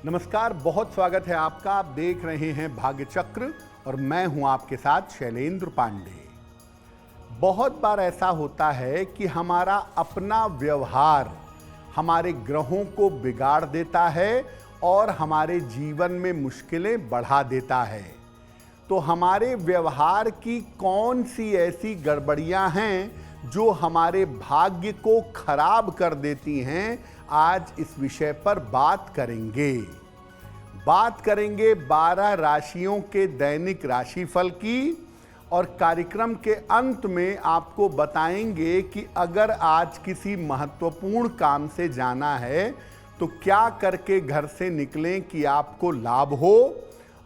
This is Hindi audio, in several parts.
नमस्कार, बहुत स्वागत है आपका। आप देख रहे हैं भाग्य चक्र और मैं हूं आपके साथ शैलेंद्र पांडे। बहुत बार ऐसा होता है कि हमारा अपना व्यवहार हमारे ग्रहों को बिगाड़ देता है और हमारे जीवन में मुश्किलें बढ़ा देता है। तो हमारे व्यवहार की कौन सी ऐसी गड़बड़ियां हैं जो हमारे भाग्य को खराब कर देती हैं, आज इस विषय पर बात करेंगे। 12 राशियों के दैनिक राशिफल की और कार्यक्रम के अंत में आपको बताएंगे कि अगर आज किसी महत्वपूर्ण काम से जाना है तो क्या करके घर से निकलें कि आपको लाभ हो,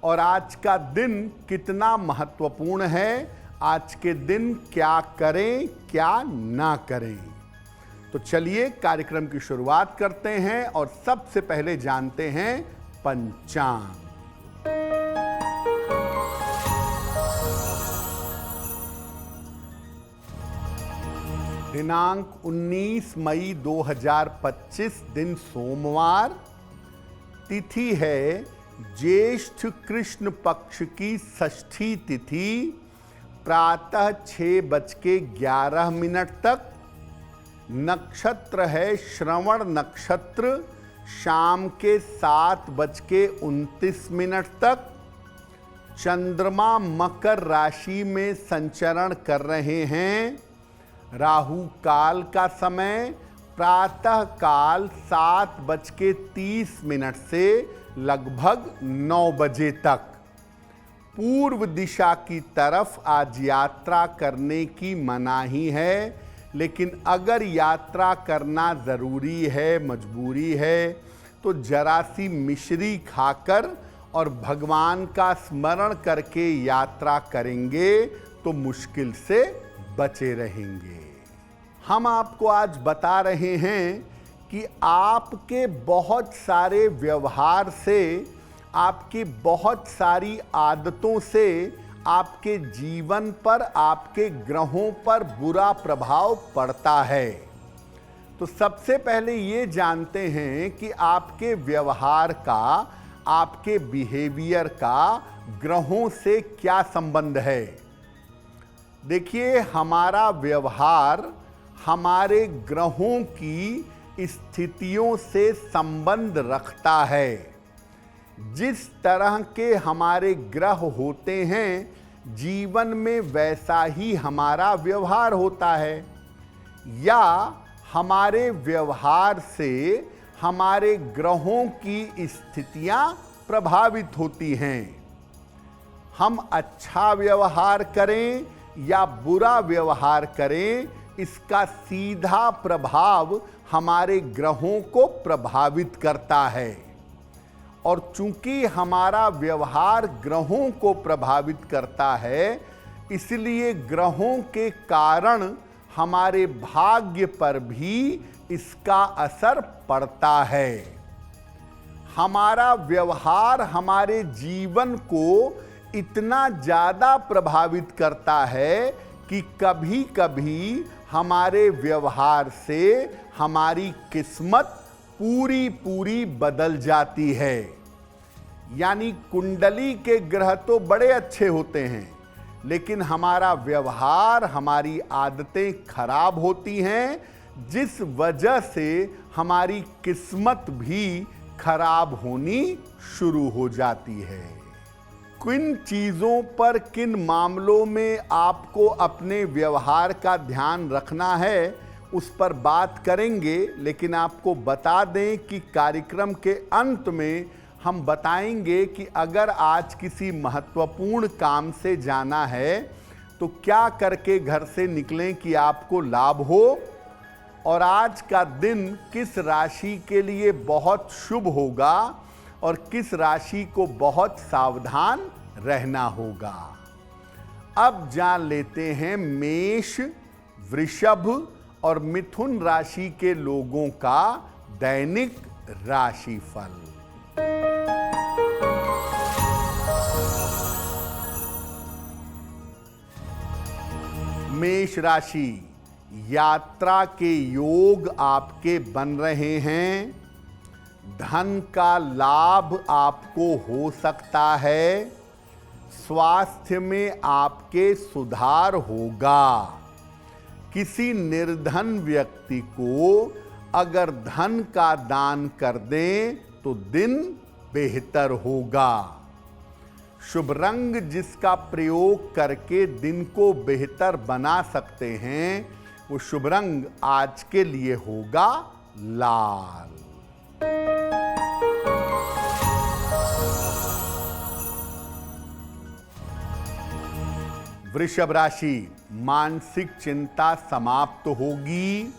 और आज का दिन कितना महत्वपूर्ण है, आज के दिन क्या करें क्या ना करें। तो चलिए कार्यक्रम की शुरुआत करते हैं और सबसे पहले जानते हैं पंचांग। दिनांक 19 मई 2025 दिन सोमवार, तिथि है ज्येष्ठ कृष्ण पक्ष की षष्ठी तिथि, प्रातः 6:11 तक। नक्षत्र है श्रवण नक्षत्र, शाम के 7:29 तक। चंद्रमा मकर राशि में संचरण कर रहे हैं। राहु काल का समय प्रातः काल 7:30 से लगभग 9 बजे तक। पूर्व दिशा की तरफ आज यात्रा करने की मनाही है, लेकिन अगर यात्रा करना ज़रूरी है, मजबूरी है, तो जरा सी मिश्री खाकर और भगवान का स्मरण करके यात्रा करेंगे तो मुश्किल से बचे रहेंगे। हम आपको आज बता रहे हैं कि आपके बहुत सारे व्यवहार से, आपकी बहुत सारी आदतों से आपके जीवन पर, आपके ग्रहों पर बुरा प्रभाव पड़ता है। तो सबसे पहले ये जानते हैं कि आपके व्यवहार का, आपके बिहेवियर का ग्रहों से क्या संबंध है। देखिए, हमारा व्यवहार हमारे ग्रहों की स्थितियों से संबंध रखता है। जिस तरह के हमारे ग्रह होते हैं, जीवन में वैसा ही हमारा व्यवहार होता है, या हमारे व्यवहार से हमारे ग्रहों की स्थितियां प्रभावित होती हैं। हम अच्छा व्यवहार करें या बुरा व्यवहार करें, इसका सीधा प्रभाव हमारे ग्रहों को प्रभावित करता है। और चूंकि हमारा व्यवहार ग्रहों को प्रभावित करता है, इसलिए ग्रहों के कारण हमारे भाग्य पर भी इसका असर पड़ता है। हमारा व्यवहार हमारे जीवन को इतना ज़्यादा प्रभावित करता है कि कभी कभी हमारे व्यवहार से हमारी किस्मत पूरी बदल जाती है। यानी कुंडली के ग्रह तो बड़े अच्छे होते हैं, लेकिन हमारा व्यवहार, हमारी आदतें खराब होती हैं, जिस वजह से हमारी किस्मत भी खराब होनी शुरू हो जाती है। किन चीज़ों पर, किन मामलों में आपको अपने व्यवहार का ध्यान रखना है, उस पर बात करेंगे। लेकिन आपको बता दें कि कार्यक्रम के अंत में हम बताएंगे कि अगर आज किसी महत्वपूर्ण काम से जाना है तो क्या करके घर से निकलें कि आपको लाभ हो, और आज का दिन किस राशि के लिए बहुत शुभ होगा और किस राशि को बहुत सावधान रहना होगा। अब जान लेते हैं मेष, वृषभ और मिथुन राशि के लोगों का दैनिक राशिफल। मेष राशि, यात्रा के योग आपके बन रहे हैं। धन का लाभ आपको हो सकता है, स्वास्थ्य में आपके सुधार होगा। किसी निर्धन व्यक्ति को अगर धन का दान कर दें तो दिन बेहतर होगा। शुभ रंग जिसका प्रयोग करके दिन को बेहतर बना सकते हैं, वो शुभ रंग आज के लिए होगा लाल। वृषभ राशि, मानसिक चिंता समाप्त होगी,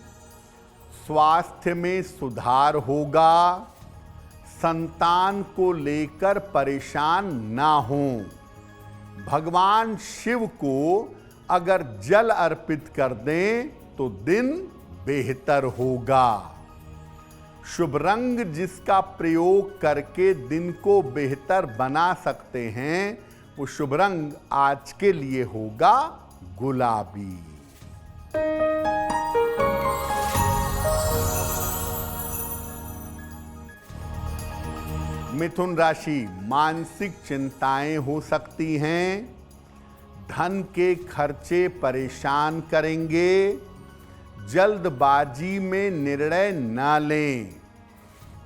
स्वास्थ्य में सुधार होगा, संतान को लेकर परेशान ना हों। भगवान शिव को अगर जल अर्पित कर दें तो दिन बेहतर होगा। शुभ रंग जिसका प्रयोग करके दिन को बेहतर बना सकते हैं, वो शुभ रंग आज के लिए होगा गुलाबी। मिथुन राशि, मानसिक चिंताएं हो सकती हैं, धन के खर्चे परेशान करेंगे, जल्दबाजी में निर्णय न लें।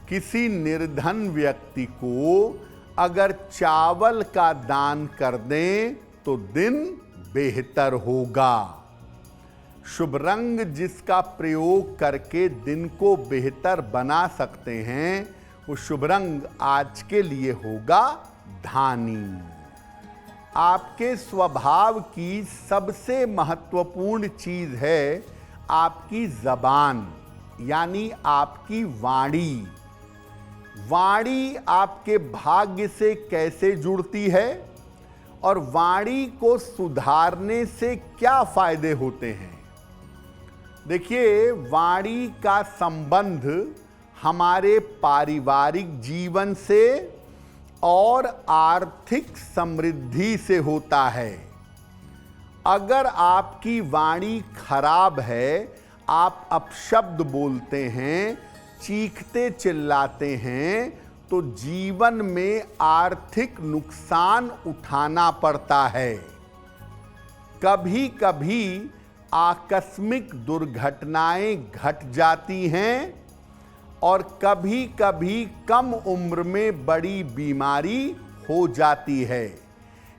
किसी निर्धन व्यक्ति को अगर चावल का दान कर दें तो दिन बेहतर होगा। शुभ रंग जिसका प्रयोग करके दिन को बेहतर बना सकते हैं, वो शुभ रंग आज के लिए होगा धानी। आपके स्वभाव की सबसे महत्वपूर्ण चीज है आपकी जबान, यानी आपकी वाणी। वाणी आपके भाग्य से कैसे जुड़ती है और वाणी को सुधारने से क्या फायदे होते हैं? देखिए, वाणी का संबंध हमारे पारिवारिक जीवन से और आर्थिक समृद्धि से होता है। अगर आपकी वाणी खराब है, आप अपशब्द बोलते हैं, चीखते चिल्लाते हैं, तो जीवन में आर्थिक नुकसान उठाना पड़ता है। कभी कभी आकस्मिक दुर्घटनाएं घट जाती हैं और कभी कभी कम उम्र में बड़ी बीमारी हो जाती है।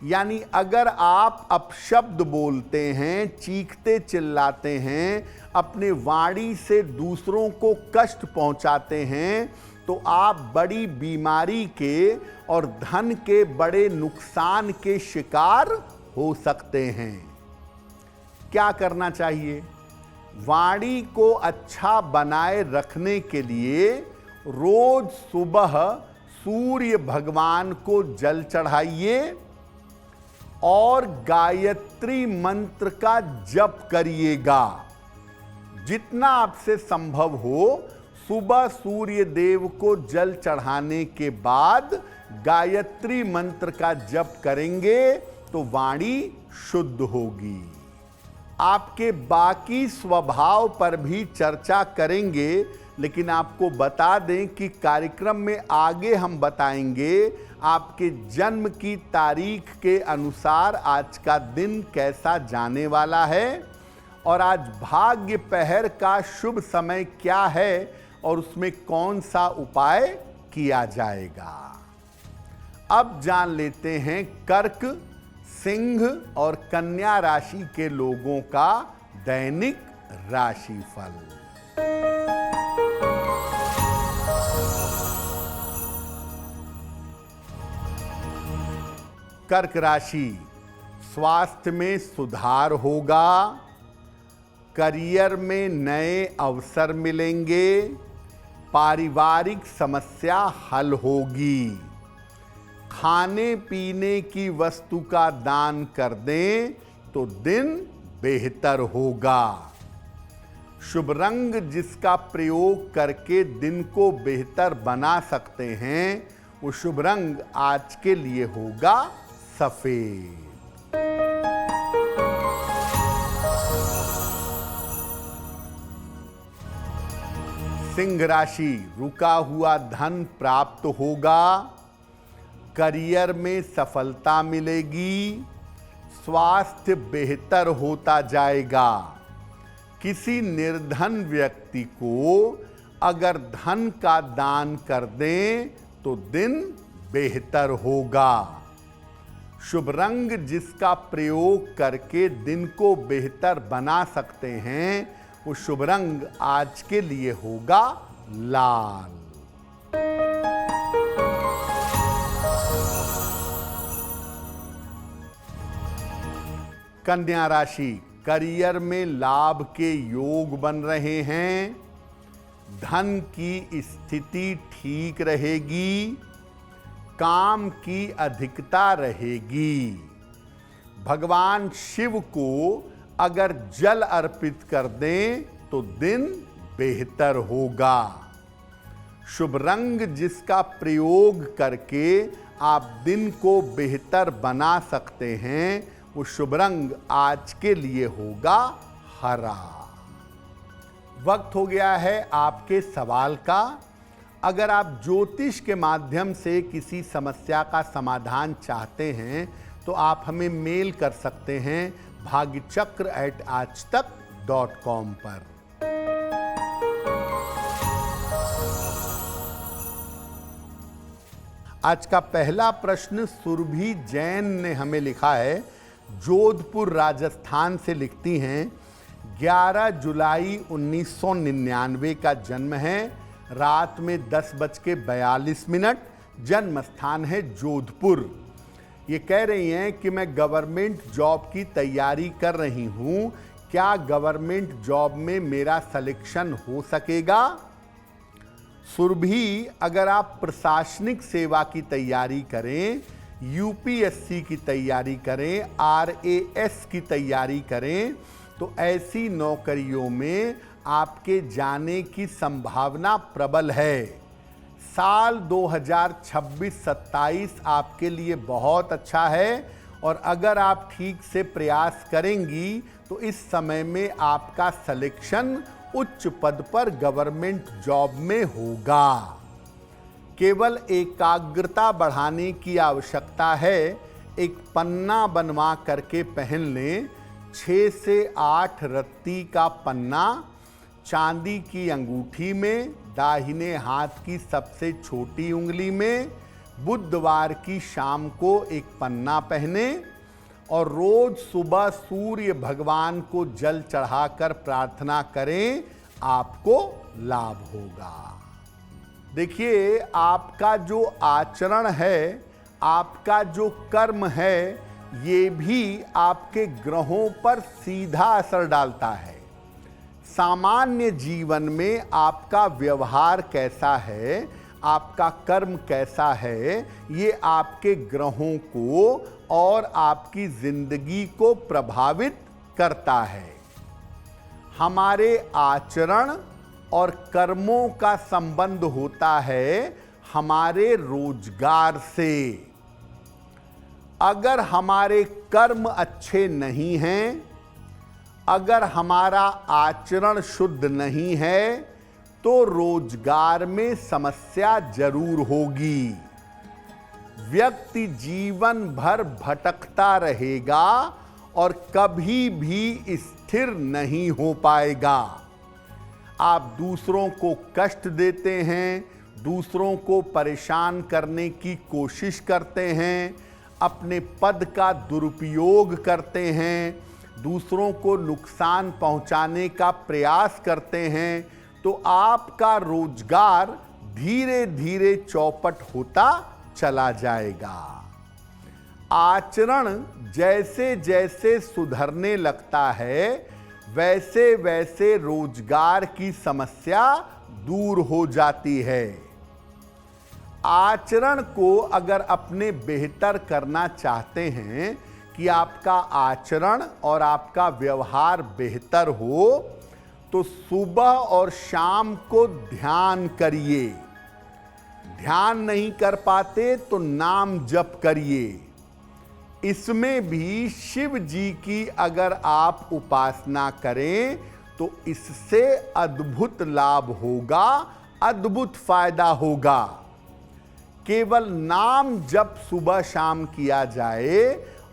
यानी अगर आप अपशब्द बोलते हैं, चीखते चिल्लाते हैं, अपने वाणी से दूसरों को कष्ट पहुंचाते हैं, तो आप बड़ी बीमारी के और धन के बड़े नुकसान के शिकार हो सकते हैं। क्या करना चाहिए? वाणी को अच्छा बनाए रखने के लिए रोज सुबह सूर्य भगवान को जल चढ़ाइए और गायत्री मंत्र का जप करिएगा। जितना आपसे संभव हो, सुबह सूर्य देव को जल चढ़ाने के बाद गायत्री मंत्र का जप करेंगे तो वाणी शुद्ध होगी। आपके बाकी स्वभाव पर भी चर्चा करेंगे, लेकिन आपको बता दें कि कार्यक्रम में आगे हम बताएंगे आपके जन्म की तारीख के अनुसार आज का दिन कैसा जाने वाला है और आज भाग्य पहर का शुभ समय क्या है और उसमें कौन सा उपाय किया जाएगा। अब जान लेते हैं कर्क, सिंह और कन्या राशि के लोगों का दैनिक राशिफल। कर्क राशि, स्वास्थ्य में सुधार होगा, करियर में नए अवसर मिलेंगे, पारिवारिक समस्या हल होगी। खाने पीने की वस्तु का दान कर दें तो दिन बेहतर होगा। शुभ रंग जिसका प्रयोग करके दिन को बेहतर बना सकते हैं, वो शुभ रंग आज के लिए होगा सफेद। सिंह राशि, रुका हुआ धन प्राप्त होगा, करियर में सफलता मिलेगी, स्वास्थ्य बेहतर होता जाएगा। किसी निर्धन व्यक्ति को अगर धन का दान कर दें तो दिन बेहतर होगा। शुभ रंग जिसका प्रयोग करके दिन को बेहतर बना सकते हैं, वो शुभ रंग आज के लिए होगा लाल। कन्या राशि, करियर में लाभ के योग बन रहे हैं, धन की स्थिति ठीक रहेगी, काम की अधिकता रहेगी। भगवान शिव को अगर जल अर्पित कर दें तो दिन बेहतर होगा। शुभ रंग जिसका प्रयोग करके आप दिन को बेहतर बना सकते हैं, वो शुभ रंग आज के लिए होगा हरा। वक्त हो गया है आपके सवाल का। अगर आप ज्योतिष के माध्यम से किसी समस्या का समाधान चाहते हैं तो आप हमें मेल कर सकते हैं bhagyachakra@aajtak.com पर। आज का पहला प्रश्न सुरभि जैन ने हमें लिखा है, जोधपुर राजस्थान से लिखती हैं। 11 जुलाई 1999 का जन्म है, रात में 10:42, जन्म स्थान है जोधपुर। ये कह रही हैं कि मैं गवर्नमेंट जॉब की तैयारी कर रही हूँ, क्या गवर्नमेंट जॉब में मेरा सिलेक्शन हो सकेगा? सुरभि, अगर आप प्रशासनिक सेवा की तैयारी करें, यूपीएससी की तैयारी करें, आरएएस की तैयारी करें, तो ऐसी नौकरियों में आपके जाने की संभावना प्रबल है। साल 2026-27 आपके लिए बहुत अच्छा है और अगर आप ठीक से प्रयास करेंगी तो इस समय में आपका सिलेक्शन उच्च पद पर गवर्नमेंट जॉब में होगा। केवल एकाग्रता बढ़ाने की आवश्यकता है। एक पन्ना बनवा करके पहन लें, 6 से 8 रत्ती का पन्ना, चांदी की अंगूठी में, दाहिने हाथ की सबसे छोटी उंगली में। बुधवार की शाम को एक पन्ना पहने और रोज सुबह सूर्य भगवान को जल चढ़ाकर प्रार्थना करें, आपको लाभ होगा। देखिए, आपका जो आचरण है, आपका जो कर्म है, ये भी आपके ग्रहों पर सीधा असर डालता है। सामान्य जीवन में आपका व्यवहार कैसा है, आपका कर्म कैसा है, ये आपके ग्रहों को और आपकी जिंदगी को प्रभावित करता है। हमारे आचरण और कर्मों का संबंध होता है हमारे रोजगार से। अगर हमारे कर्म अच्छे नहीं हैं, अगर हमारा आचरण शुद्ध नहीं है, तो रोजगार में समस्या जरूर होगी। व्यक्ति जीवन भर भटकता रहेगा और कभी भी स्थिर नहीं हो पाएगा। आप दूसरों को कष्ट देते हैं, दूसरों को परेशान करने की कोशिश करते हैं, अपने पद का दुरुपयोग करते हैं, दूसरों को नुकसान पहुंचाने का प्रयास करते हैं, तो आपका रोजगार धीरे धीरे चौपट होता चला जाएगा। आचरण जैसे जैसे सुधरने लगता है, वैसे वैसे रोजगार की समस्या दूर हो जाती है। आचरण को अगर अपने बेहतर करना चाहते हैं कि आपका आचरण और आपका व्यवहार बेहतर हो, तो सुबह और शाम को ध्यान करिए। ध्यान नहीं कर पाते तो नाम जप करिए। इसमें भी शिव जी की अगर आप उपासना करें तो इससे अद्भुत लाभ होगा, अद्भुत फायदा होगा। केवल नाम जप सुबह शाम किया जाए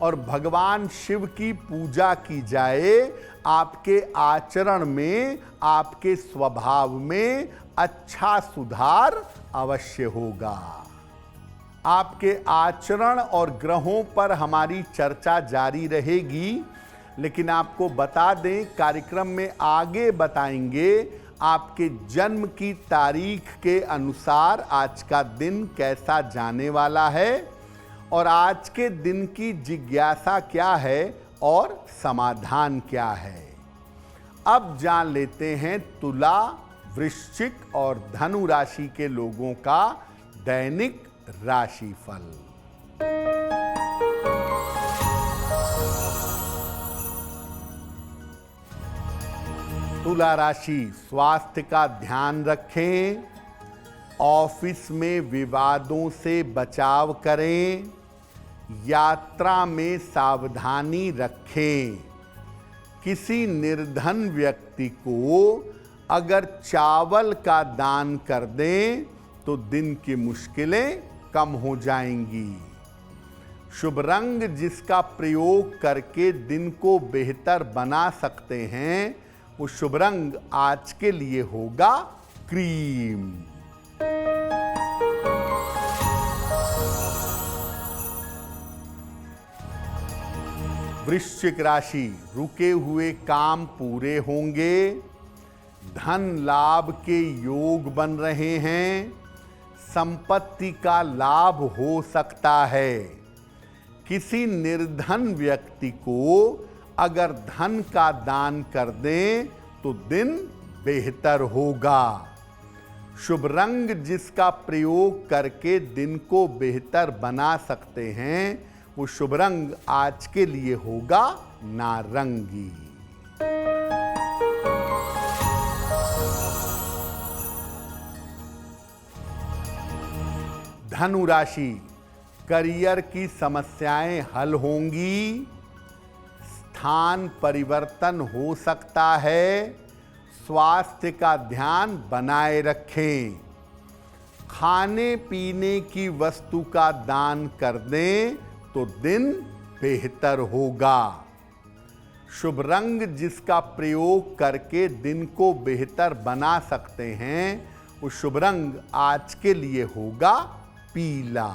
और भगवान शिव की पूजा की जाए, आपके आचरण में, आपके स्वभाव में अच्छा सुधार अवश्य होगा। आपके आचरण और ग्रहों पर हमारी चर्चा जारी रहेगी, लेकिन आपको बता दें, कार्यक्रम में आगे बताएंगे आपके जन्म की तारीख के अनुसार आज का दिन कैसा जाने वाला है और आज के दिन की जिज्ञासा क्या है और समाधान क्या है। अब जान लेते हैं तुला, वृश्चिक और धनु राशि के लोगों का दैनिक राशिफल। तुला राशि, स्वास्थ्य का ध्यान रखें, ऑफिस में विवादों से बचाव करें, यात्रा में सावधानी रखें। किसी निर्धन व्यक्ति को अगर चावल का दान कर दें तो दिन की मुश्किलें कम हो जाएंगी। शुभ रंग जिसका प्रयोग करके दिन को बेहतर बना सकते हैं, वो शुभ रंग आज के लिए होगा क्रीम। वृश्चिक राशि, रुके हुए काम पूरे होंगे, धन लाभ के योग बन रहे हैं, संपत्ति का लाभ हो सकता है। किसी निर्धन व्यक्ति को अगर धन का दान कर दें तो दिन बेहतर होगा। शुभ रंग जिसका प्रयोग करके दिन को बेहतर बना सकते हैं, वो शुभ रंग आज के लिए होगा नारंगी। धनु राशि, करियर की समस्याएं हल होंगी, स्थान परिवर्तन हो सकता है, स्वास्थ्य का ध्यान बनाए रखें। खाने पीने की वस्तु का दान कर दें तो दिन बेहतर होगा। शुभ रंग जिसका प्रयोग करके दिन को बेहतर बना सकते हैं, वो शुभ रंग आज के लिए होगा पीला।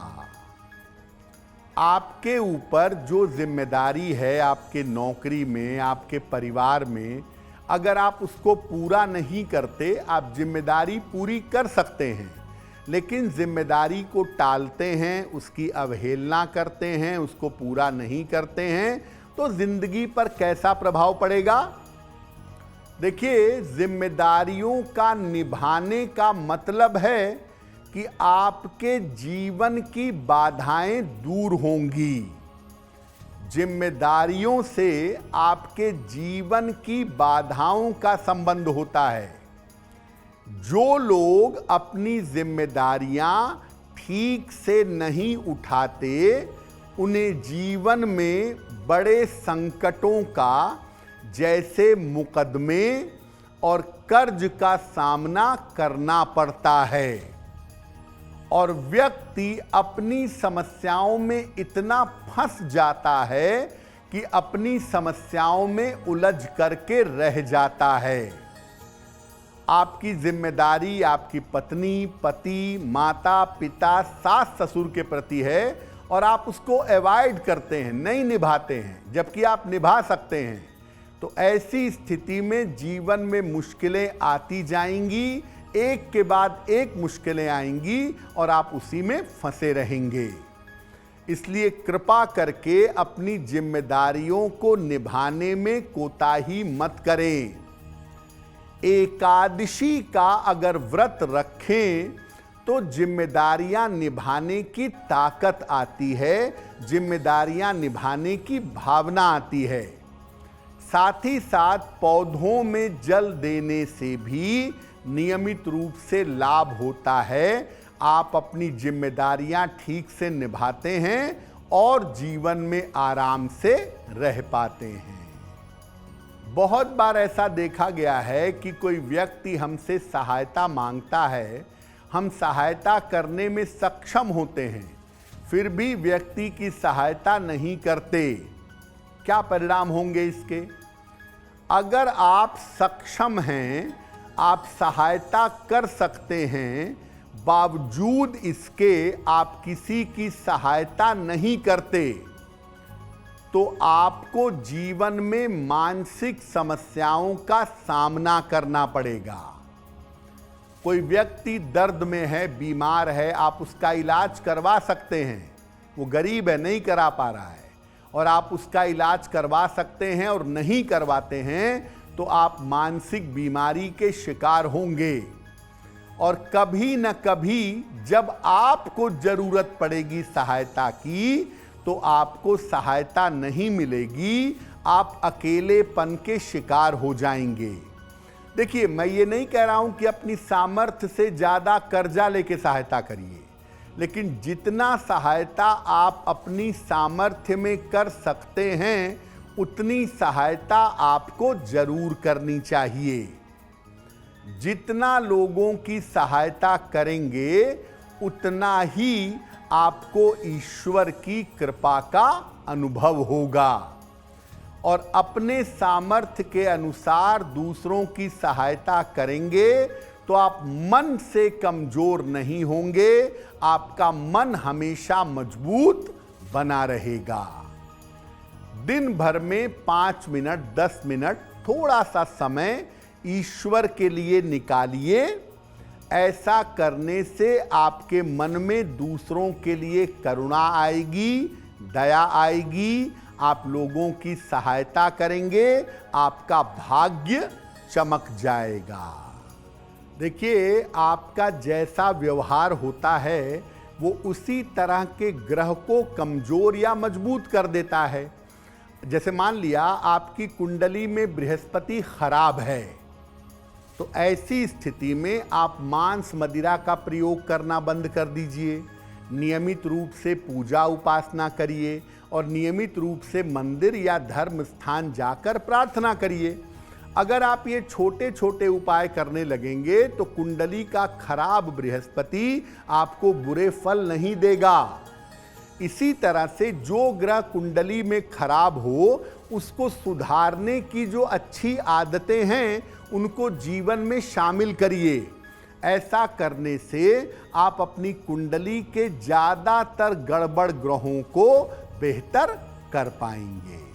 आपके ऊपर जो जिम्मेदारी है आपके नौकरी में, आपके परिवार में, अगर आप उसको पूरा नहीं करते, आप जिम्मेदारी पूरी कर सकते हैं, लेकिन जिम्मेदारी को टालते हैं, उसकी अवहेलना करते हैं, उसको पूरा नहीं करते हैं, तो जिंदगी पर कैसा प्रभाव पड़ेगा? देखिए, जिम्मेदारियों का निभाने का मतलब है कि आपके जीवन की बाधाएं दूर होंगी। जिम्मेदारियों से आपके जीवन की बाधाओं का संबंध होता है। जो लोग अपनी जिम्मेदारियां ठीक से नहीं उठाते, उन्हें जीवन में बड़े संकटों का, जैसे मुकदमे और कर्ज का सामना करना पड़ता है और व्यक्ति अपनी समस्याओं में इतना फंस जाता है कि अपनी समस्याओं में उलझ करके रह जाता है। आपकी जिम्मेदारी आपकी पत्नी, पति, माता, पिता, सास ससुर के प्रति है और आप उसको अवॉइड करते हैं, नहीं निभाते हैं, जबकि आप निभा सकते हैं। तो ऐसी स्थिति में जीवन में मुश्किलें आती जाएंगी, एक के बाद एक मुश्किलें आएंगी और आप उसी में फंसे रहेंगे। इसलिए कृपा करके अपनी जिम्मेदारियों को निभाने में कोताही मत करें। एकादशी का अगर व्रत रखें तो जिम्मेदारियां निभाने की ताकत आती है, जिम्मेदारियां निभाने की भावना आती है। साथ ही साथ पौधों में जल देने से भी नियमित रूप से लाभ होता है। आप अपनी जिम्मेदारियां ठीक से निभाते हैं और जीवन में आराम से रह पाते हैं। बहुत बार ऐसा देखा गया है कि कोई व्यक्ति हमसे सहायता मांगता है, हम सहायता करने में सक्षम होते हैं, फिर भी व्यक्ति की सहायता नहीं करते। क्या परिणाम होंगे इसके? अगर आप सक्षम हैं, आप सहायता कर सकते हैं, बावजूद इसके आप किसी की सहायता नहीं करते, तो आपको जीवन में मानसिक समस्याओं का सामना करना पड़ेगा। कोई व्यक्ति दर्द में है, बीमार है, आप उसका इलाज करवा सकते हैं, वो गरीब है, नहीं करा पा रहा है, और आप उसका इलाज करवा सकते हैं और नहीं करवाते हैं, तो आप मानसिक बीमारी के शिकार होंगे। और कभी न कभी जब आपको जरूरत पड़ेगी सहायता की, तो आपको सहायता नहीं मिलेगी, आप अकेलेपन के शिकार हो जाएंगे। देखिए, मैं ये नहीं कह रहा हूं कि अपनी सामर्थ्य से ज़्यादा कर्जा लेके सहायता करिए, लेकिन जितना सहायता आप अपनी सामर्थ्य में कर सकते हैं, उतनी सहायता आपको जरूर करनी चाहिए। जितना लोगों की सहायता करेंगे, उतना ही आपको ईश्वर की कृपा का अनुभव होगा, और अपने सामर्थ्य के अनुसार दूसरों की सहायता करेंगे तो आप मन से कमजोर नहीं होंगे, आपका मन हमेशा मजबूत बना रहेगा। दिन भर में 5 मिनट, 10 मिनट थोड़ा सा समय ईश्वर के लिए निकालिए। ऐसा करने से आपके मन में दूसरों के लिए करुणा आएगी, दया आएगी, आप लोगों की सहायता करेंगे, आपका भाग्य चमक जाएगा। देखिए, आपका जैसा व्यवहार होता है, वो उसी तरह के ग्रह को कमजोर या मजबूत कर देता है। जैसे मान लिया आपकी कुंडली में बृहस्पति खराब है, तो ऐसी स्थिति में आप मांस मदिरा का प्रयोग करना बंद कर दीजिए। नियमित रूप से पूजा उपासना करिए और नियमित रूप से मंदिर या धर्म स्थान जाकर प्रार्थना करिए। अगर आप ये छोटे छोटे उपाय करने लगेंगे तो कुंडली का खराब बृहस्पति आपको बुरे फल नहीं देगा। इसी तरह से जो ग्रह कुंडली में खराब हो, उसको सुधारने की जो अच्छी आदतें हैं, उनको जीवन में शामिल करिए। ऐसा करने से आप अपनी कुंडली के ज़्यादातर गड़बड़ ग्रहों को बेहतर कर पाएंगे।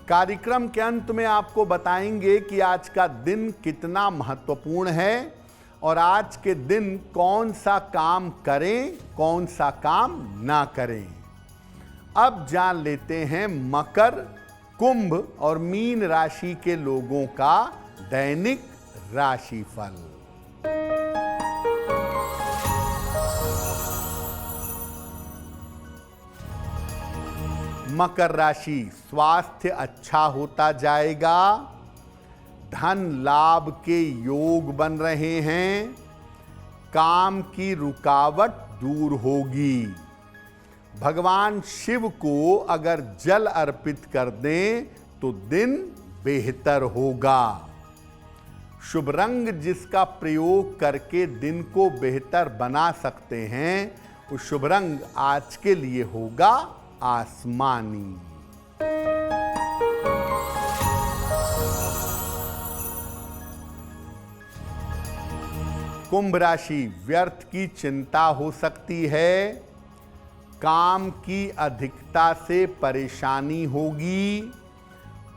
कार्यक्रम के अंत में आपको बताएंगे कि आज का दिन कितना महत्वपूर्ण है और आज के दिन कौन सा काम करें, कौन सा काम ना करें। अब जान लेते हैं मकर, कुंभ और मीन राशि के लोगों का दैनिक राशिफल। मकर राशि, स्वास्थ्य अच्छा होता जाएगा, धन लाभ के योग बन रहे हैं, काम की रुकावट दूर होगी। भगवान शिव को अगर जल अर्पित कर दें तो दिन बेहतर होगा। शुभ रंग जिसका प्रयोग करके दिन को बेहतर बना सकते हैं, वो शुभ रंग आज के लिए होगा आसमानी। कुंभ राशि, व्यर्थ की चिंता हो सकती है, काम की अधिकता से परेशानी होगी,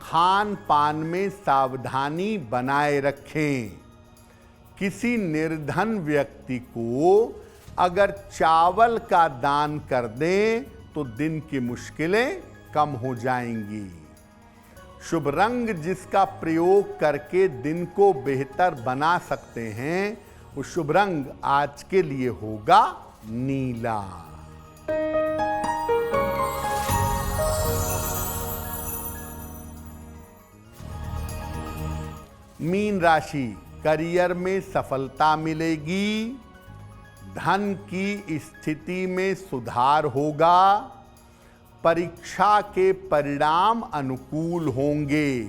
खान पान में सावधानी बनाए रखें। किसी निर्धन व्यक्ति को अगर चावल का दान कर दें तो दिन की मुश्किलें कम हो जाएंगी। शुभ रंग जिसका प्रयोग करके दिन को बेहतर बना सकते हैं, वो शुभ रंग आज के लिए होगा नीला। मीन राशि, करियर में सफलता मिलेगी, धन की स्थिति में सुधार होगा, परीक्षा के परिणाम अनुकूल होंगे,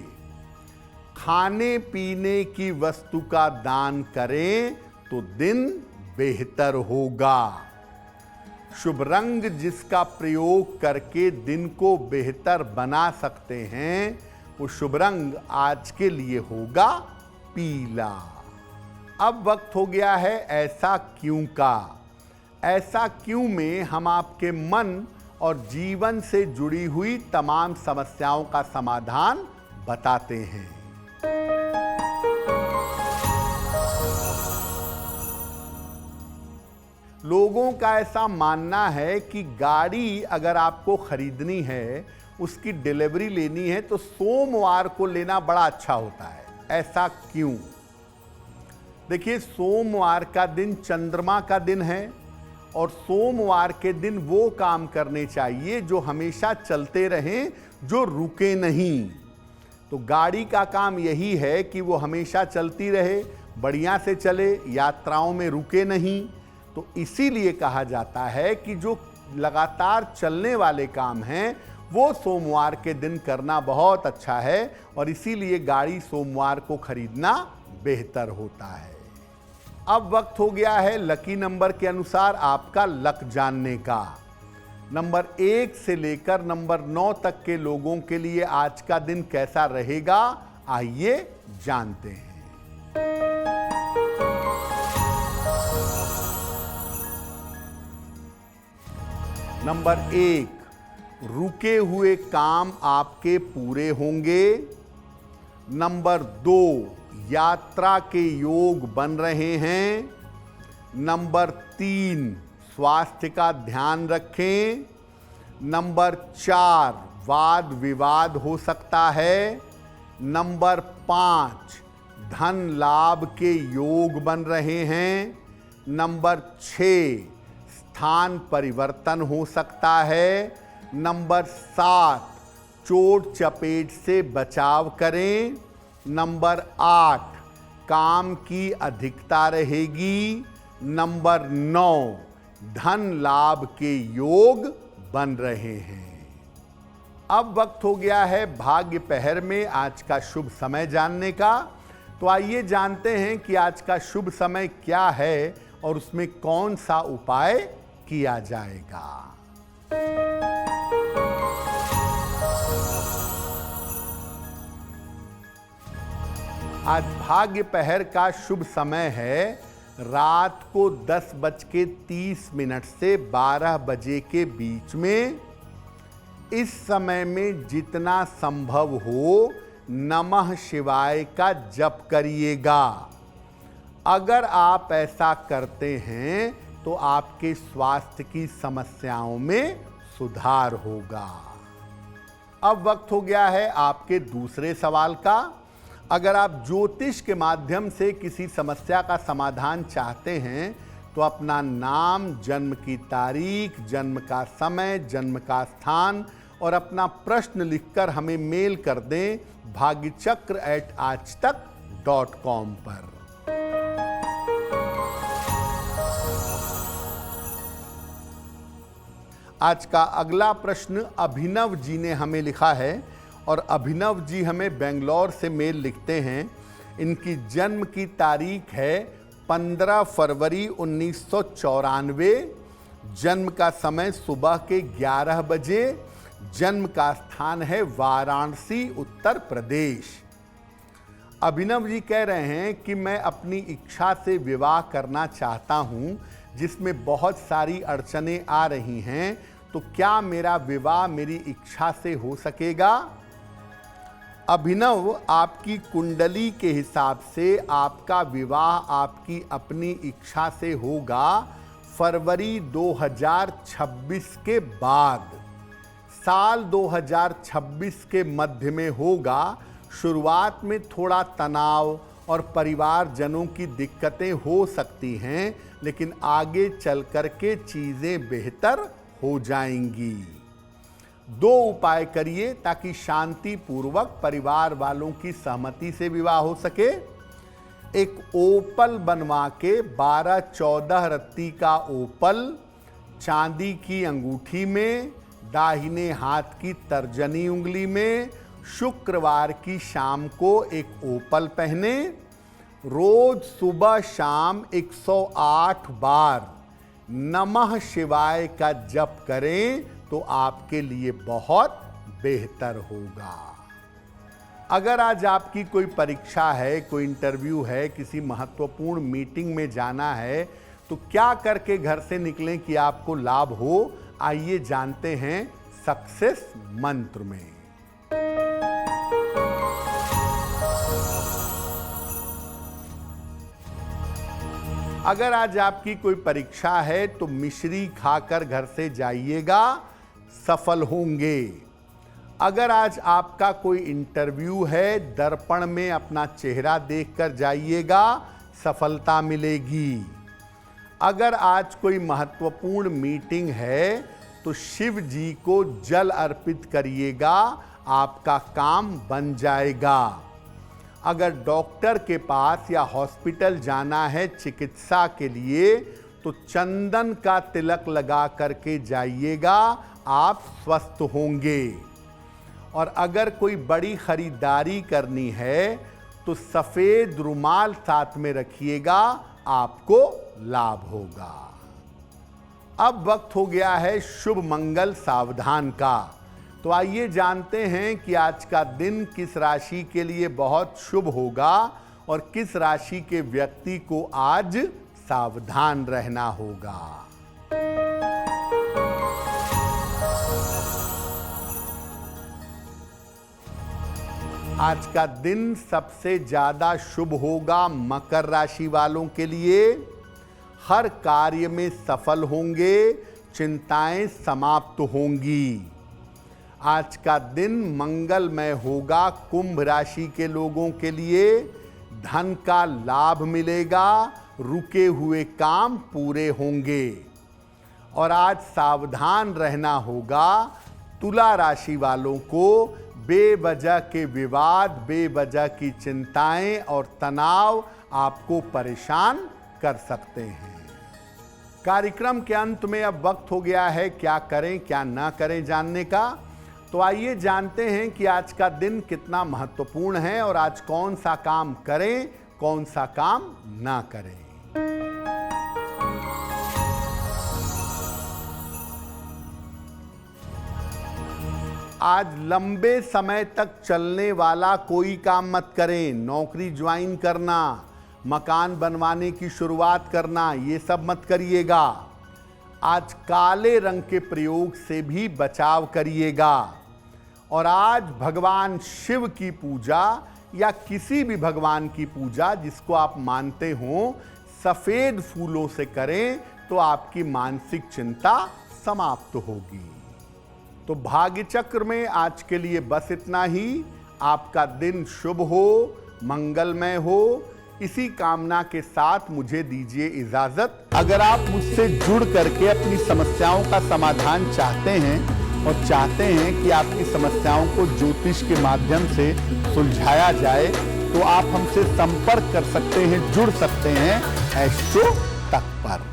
खाने पीने की वस्तु का दान करें तो दिन बेहतर होगा। शुभ रंग जिसका प्रयोग करके दिन को बेहतर बना सकते हैं, वो शुभ रंग आज के लिए होगा पीला। अब वक्त हो गया है ऐसा क्यों का। ऐसा क्यों में हम आपके मन और जीवन से जुड़ी हुई तमाम समस्याओं का समाधान बताते हैं। लोगों का ऐसा मानना है कि गाड़ी अगर आपको खरीदनी है, उसकी डिलीवरी लेनी है, तो सोमवार को लेना बड़ा अच्छा होता है। ऐसा क्यों? देखिए, सोमवार का दिन चंद्रमा का दिन है और सोमवार के दिन वो काम करने चाहिए जो हमेशा चलते रहें, जो रुके नहीं। तो गाड़ी का काम यही है कि वो हमेशा चलती रहे, बढ़िया से चले, यात्राओं में रुके नहीं। तो इसीलिए कहा जाता है कि जो लगातार चलने वाले काम हैं वो सोमवार के दिन करना बहुत अच्छा है और इसीलिए गाड़ी सोमवार को खरीदना बेहतर होता है। अब वक्त हो गया है लकी नंबर के अनुसार आपका लक जानने का। नंबर 1 से लेकर नंबर 9 तक के लोगों के लिए आज का दिन कैसा रहेगा, आइए जानते हैं। नंबर 1, रुके हुए काम आपके पूरे होंगे। नंबर 2, यात्रा के योग बन रहे हैं। नंबर 3, स्वास्थ्य का ध्यान रखें। नंबर 4, वाद विवाद हो सकता है। नंबर 5, धन लाभ के योग बन रहे हैं। नंबर 6, स्थान परिवर्तन हो सकता है। नंबर 7, चोट चपेट से बचाव करें। नंबर 8, काम की अधिकता रहेगी। नंबर 9, धन लाभ के योग बन रहे हैं। अब वक्त हो गया है भाग्य पहर में आज का शुभ समय जानने का। तो आइए जानते हैं कि आज का शुभ समय क्या है और उसमें कौन सा उपाय किया जाएगा। आज भाग्य पहर का शुभ समय है रात को 10:30 से 12 बजे के बीच में। इस समय में जितना संभव हो नमः शिवाय का जप करिएगा। अगर आप ऐसा करते हैं तो आपके स्वास्थ्य की समस्याओं में सुधार होगा। अब वक्त हो गया है आपके दूसरे सवाल का। अगर आप ज्योतिष के माध्यम से किसी समस्या का समाधान चाहते हैं तो अपना नाम, जन्म की तारीख, जन्म का समय, जन्म का स्थान और अपना प्रश्न लिखकर हमें मेल कर दें bhagyachakra@aajtak.com पर। आज का अगला प्रश्न अभिनव जी ने हमें लिखा है और अभिनव जी हमें बेंगलोर से मेल लिखते हैं। इनकी जन्म की तारीख है 15 फरवरी 1994। जन्म का समय सुबह के 11 बजे। जन्म का स्थान है वाराणसी, उत्तर प्रदेश। अभिनव जी कह रहे हैं कि मैं अपनी इच्छा से विवाह करना चाहता हूं, जिसमें बहुत सारी अड़चनें आ रही हैं, तो क्या मेरा विवाह मेरी इच्छा से हो सकेगा? अभिनव, आपकी कुंडली के हिसाब से आपका विवाह आपकी अपनी इच्छा से होगा फरवरी 2026 के बाद। साल 2026 के मध्य में होगा। शुरुआत में थोड़ा तनाव और परिवारजनों की दिक्कतें हो सकती हैं, लेकिन आगे चल कर के चीज़ें बेहतर हो जाएंगी। 2 उपाय करिए ताकि शांति पूर्वक परिवार वालों की सहमति से विवाह हो सके। एक ओपल बनवा के 12-14 रत्ती का ओपल चांदी की अंगूठी में, दाहिने हाथ की तर्जनी उंगली में, शुक्रवार की शाम को एक ओपल पहने, रोज सुबह शाम 108 बार नमः शिवाय का जप करें तो आपके लिए बहुत बेहतर होगा। अगर आज आपकी कोई परीक्षा है, कोई इंटरव्यू है, किसी महत्वपूर्ण मीटिंग में जाना है, तो क्या करके घर से निकलें कि आपको लाभ हो? आइए जानते हैं सक्सेस मंत्र में। अगर आज आपकी कोई परीक्षा है तो मिश्री खाकर घर से जाइएगा, सफल होंगे। अगर आज आपका कोई इंटरव्यू है, दर्पण में अपना चेहरा देखकर जाइएगा, सफलता मिलेगी। अगर आज कोई महत्वपूर्ण मीटिंग है तो शिव जी को जल अर्पित करिएगा, आपका काम बन जाएगा। अगर डॉक्टर के पास या हॉस्पिटल जाना है चिकित्सा के लिए तो चंदन का तिलक लगा करके जाइएगा, आप स्वस्थ होंगे। और अगर कोई बड़ी खरीदारी करनी है तो सफेद रुमाल साथ में रखिएगा, आपको लाभ होगा। अब वक्त हो गया है शुभ मंगल सावधान का। तो आइए जानते हैं कि आज का दिन किस राशि के लिए बहुत शुभ होगा और किस राशि के व्यक्ति को आज सावधान रहना होगा। आज का दिन सबसे ज्यादा शुभ होगा मकर राशि वालों के लिए। हर कार्य में सफल होंगे, चिंताएं समाप्त होंगी। आज का दिन मंगलमय होगा कुंभ राशि के लोगों के लिए। धन का लाभ मिलेगा, रुके हुए काम पूरे होंगे। और आज सावधान रहना होगा तुला राशि वालों को। बेवजह के विवाद, बेवजह की चिंताएं और तनाव आपको परेशान कर सकते हैं। कार्यक्रम के अंत में अब वक्त हो गया है क्या करें क्या ना करें जानने का। तो आइए जानते हैं कि आज का दिन कितना महत्वपूर्ण है और आज कौन सा काम करें, कौन सा काम ना करें। आज लंबे समय तक चलने वाला कोई काम मत करें। नौकरी ज्वाइन करना, मकान बनवाने की शुरुआत करना, ये सब मत करिएगा। आज काले रंग के प्रयोग से भी बचाव करिएगा। और आज भगवान शिव की पूजा या किसी भी भगवान की पूजा जिसको आप मानते हो, सफेद फूलों से करें तो आपकी मानसिक चिंता समाप्त होगी। तो भाग्य चक्र में आज के लिए बस इतना ही। आपका दिन शुभ हो, मंगलमय हो, इसी कामना के साथ मुझे दीजिए इजाजत। अगर आप मुझसे जुड़ करके अपनी समस्याओं का समाधान चाहते हैं और चाहते हैं कि आपकी समस्याओं को ज्योतिष के माध्यम से सुलझाया जाए तो आप हमसे संपर्क कर सकते हैं, जुड़ सकते हैं एस्ट्रो तक पर।